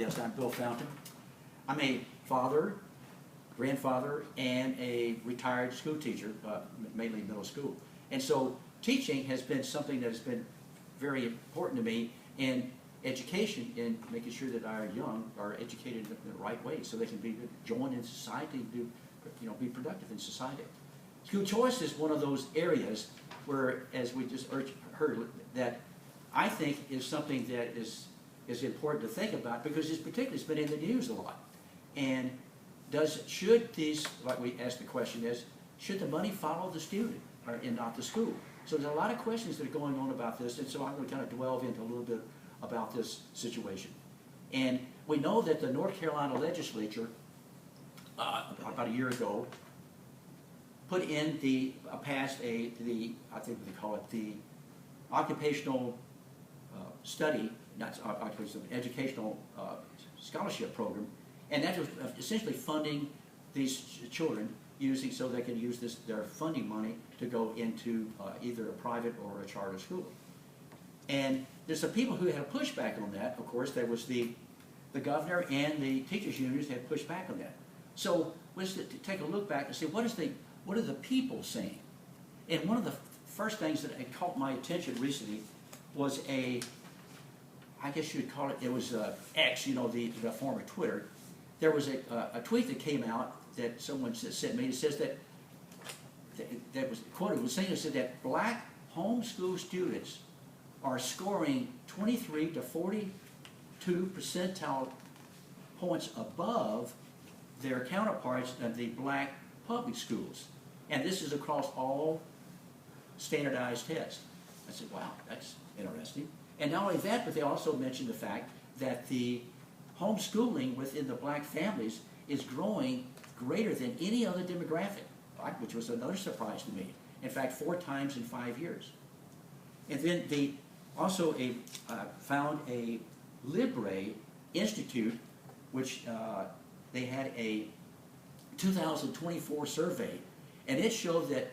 Yes, I'm Bill Fountain. I'm a father, grandfather, and a retired school teacher, mainly middle school. And so teaching has been something that has been very important to me in education, in making sure that our young are educated in the right way so they can be join in society and do, be productive in society. School choice is one of those areas where, as we just heard, that I think is something that is important to think about, because it's been in the news a lot. And should these, like we asked the question is, should the money follow the student and not the school? So there's a lot of questions that are going on about this, and so I'm going to kind of delve into a little bit about this situation. And we know that the North Carolina legislature, about a year ago, put in passed I think they call it the occupational study, not occupational, educational scholarship program, and that was essentially funding these children using, so they can use their funding money to go into either a private or a charter school. And there's some people who had pushback on that. Of course, there was the governor and the teachers unions had pushed back on that. So let's take a look back and see what are the people saying. And one of the first things that had caught my attention recently was I guess you would call it was X, the former Twitter. There was a tweet that came out that someone sent me. It says that was quoted, was saying, it said that black homeschool students are scoring 23 to 42 percentile points above their counterparts of the black public schools. And this is across all standardized tests. I said, wow, that's interesting. And not only that, but they also mentioned the fact that the homeschooling within the black families is growing greater than any other demographic, which was another surprise to me. In fact, 4 times in 5 years. And then they also found a Libre Institute, which they had a 2024 survey, and it showed that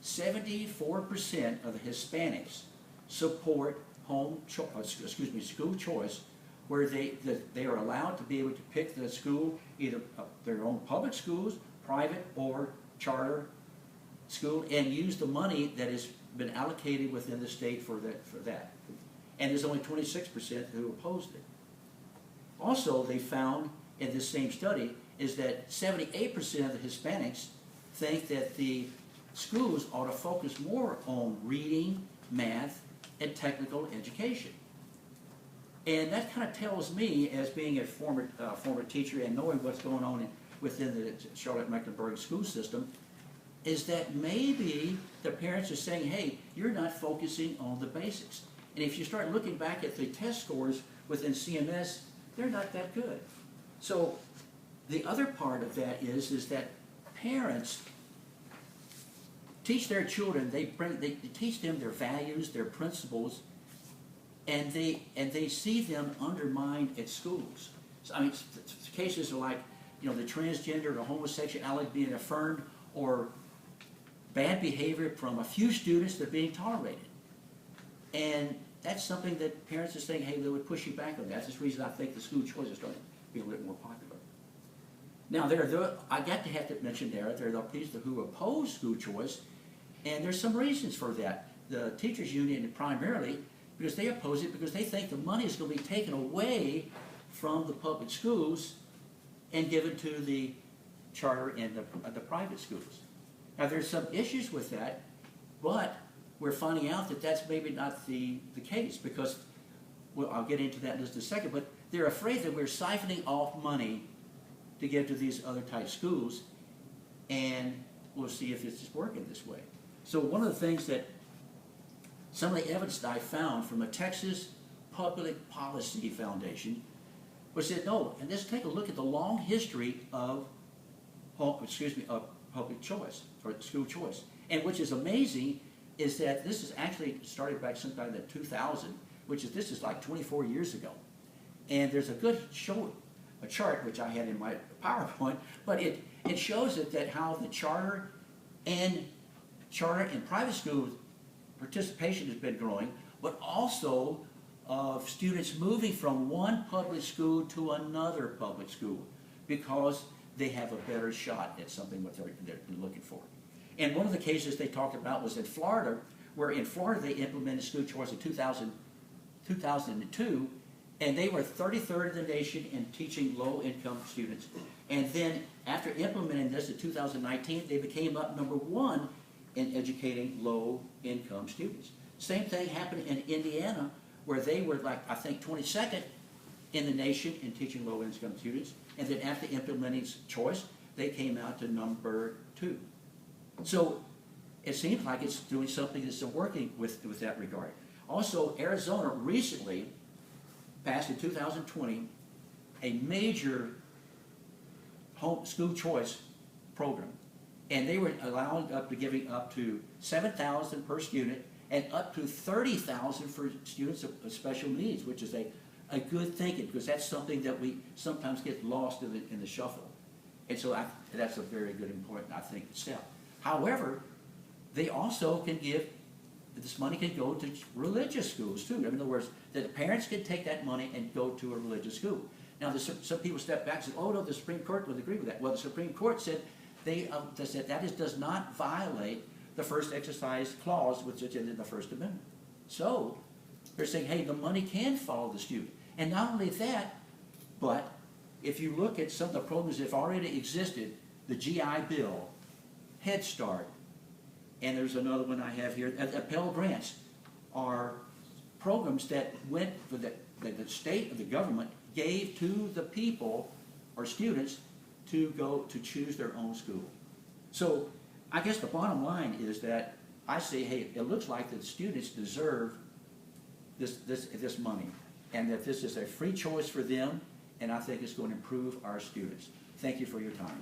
74% of the Hispanics support school choice, where they are allowed to be able to pick the school, either their own public schools, private or charter school, and use the money that has been allocated within the state for that. And there's only 26% who opposed it. Also, they found in this same study is that 78% of the Hispanics think that the schools ought to focus more on reading, math, and technical education. And that kind of tells me, as being a former teacher and knowing what's going on within the Charlotte-Mecklenburg school system, is that maybe the parents are saying, hey, you're not focusing on the basics. And if you start looking back at the test scores within CMS, they're not that good. So the other part of that is that parents teach their children, they teach them their values, their principles, and they see them undermined at schools. So, I mean, cases are like, the transgender or homosexuality being affirmed, or bad behavior from a few students that are being tolerated. And that's something that parents are saying, hey, they would push you back on that. That's the reason I think the school choice is starting to be a little more popular. Now, I got to have to mention there are the people who oppose school choice, and there's some reasons for that. The teachers union primarily, because they oppose it because they think the money is going to be taken away from the public schools and given to the charter and the private schools. Now, there's some issues with that, but we're finding out that that's maybe not the case, because, well, I'll get into that in just a second, but they're afraid that we're siphoning off money to give to these other type schools, and we'll see if it's just working this way. So one of the things that some of the evidence that I found from the Texas Public Policy Foundation was that no, and let's take a look at the long history of public choice or school choice. And which is amazing is that this is actually started back sometime in 2000, this is like 24 years ago. And there's a good a chart which I had in my PowerPoint, but it shows that how the charter and private school participation has been growing, but also of students moving from one public school to another public school because they have a better shot at something what they're looking for. And one of the cases they talked about was in Florida, where in Florida they implemented school choice in 2002, and they were 33rd in the nation in teaching low-income students. And then after implementing this in 2019, they became up #1 in educating low-income students. Same thing happened in Indiana, where they were like, I think, 22nd in the nation in teaching low-income students. And then after implementing choice, they came out to #2. So it seems like it's doing something that's working with that regard. Also, Arizona recently passed in 2020 a major home school choice program. And they were allowing giving up to $7,000 per student and up to $30,000 for students of special needs, which is a good thinking, because that's something that we sometimes get lost in the shuffle. And so that's a very good, important, I think, step. However, they also can give, this money can go to religious schools too. In other words, that the parents can take that money and go to a religious school. Now, some people step back and say, oh no, the Supreme Court would agree with that. Well, the Supreme Court said does not violate the first exercise clause, which is in the First Amendment. So they're saying, hey, the money can follow the student. And not only that, but if you look at some of the programs that have already existed, the GI Bill, Head Start, and there's another one I have here, Pell Grants, are programs that went for the state or the government gave to the people or students to go to choose their own school. So I guess the bottom line is that I say, hey, it looks like the students deserve this money, and that this is a free choice for them, and I think it's going to improve our students. Thank you for your time.